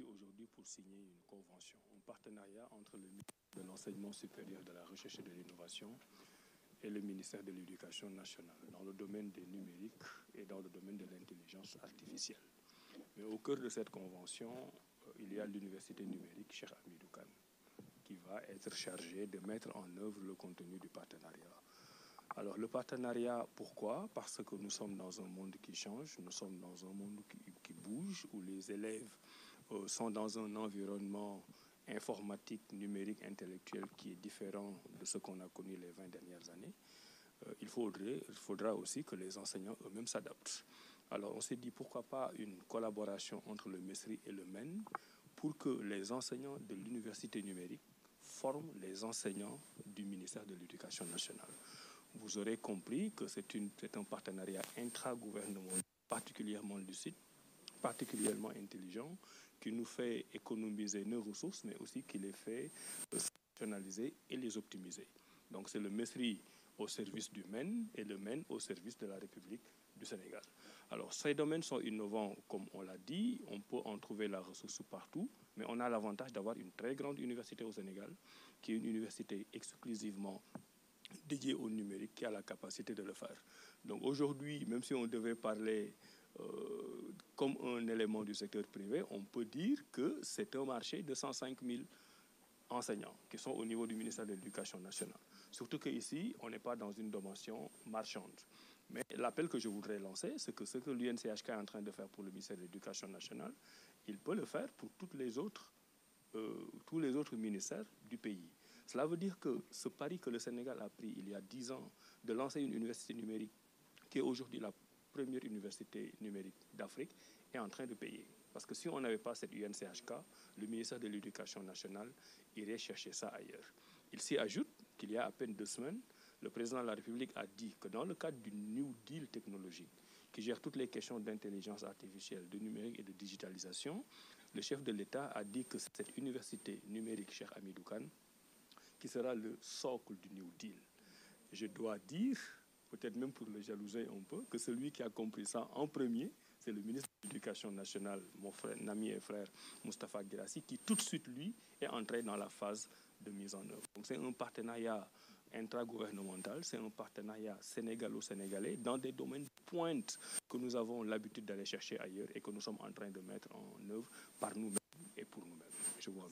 ici aujourd'hui pour signer une convention, un partenariat entre le ministère de l'Enseignement supérieur, de la Recherche et de l'Innovation et le ministère de l'Éducation nationale dans le domaine des numériques et dans le domaine de l'intelligence artificielle. Mais au cœur de cette convention, il y a l'université numérique Cheikh Hamidou Kane qui va être chargée de mettre en œuvre le contenu du partenariat. Alors le partenariat, pourquoi? Parce que nous sommes dans un monde qui change, nous sommes dans un monde qui bouge, où les élèves sont dans un environnement informatique, numérique, intellectuel qui est différent de ce qu'on a connu les 20 dernières années. Il faudra aussi que les enseignants eux-mêmes s'adaptent. Alors on s'est dit pourquoi pas une collaboration entre le MESRI et le MEN pour que les enseignants de l'université numérique forment les enseignants du ministère de l'Éducation nationale. Vous aurez compris que c'est un partenariat intragouvernemental particulièrement lucide, particulièrement intelligent, qui nous fait économiser nos ressources, mais aussi qui les fait rationaliser et les optimiser. Donc c'est le MESRI au service du MEN et le MEN au service de la République du Sénégal. Alors ces domaines sont innovants, comme on l'a dit, on peut en trouver la ressource partout, mais on a l'avantage d'avoir une très grande université au Sénégal, qui est une université exclusivement dédié au numérique qui a la capacité de le faire. Donc aujourd'hui, même si on devait parler comme un élément du secteur privé, on peut dire que c'est un marché de 105 000 enseignants qui sont au niveau du ministère de l'Éducation nationale. Surtout qu'ici, on n'est pas dans une dimension marchande. Mais l'appel que je voudrais lancer, c'est que ce que l'UNCHK est en train de faire pour le ministère de l'Éducation nationale, il peut le faire pour tous les autres ministères du pays. Cela veut dire que ce pari que le Sénégal a pris il y a 10 ans de lancer une université numérique qui est aujourd'hui la première université numérique d'Afrique est en train de payer. Parce que si on n'avait pas cette UNCHK, le ministère de l'Éducation nationale irait chercher ça ailleurs. Il s'y ajoute qu'il y a à peine 2 semaines, le président de la République a dit que dans le cadre du New Deal technologique, qui gère toutes les questions d'intelligence artificielle, de numérique et de digitalisation, le chef de l'État a dit que cette université numérique Cheikh Hamidou Kane qui sera le socle du New Deal. Je dois dire, peut-être même pour le jalouser un peu, que celui qui a compris ça en premier, c'est le ministre de l'Éducation nationale, mon frère, ami et frère Moustapha Guirassy, qui tout de suite, lui, est entré dans la phase de mise en œuvre. Donc c'est un partenariat intragouvernemental, c'est un partenariat sénégalo-sénégalais dans des domaines de pointe que nous avons l'habitude d'aller chercher ailleurs et que nous sommes en train de mettre en œuvre par nous-mêmes et pour nous-mêmes. Je vous remercie.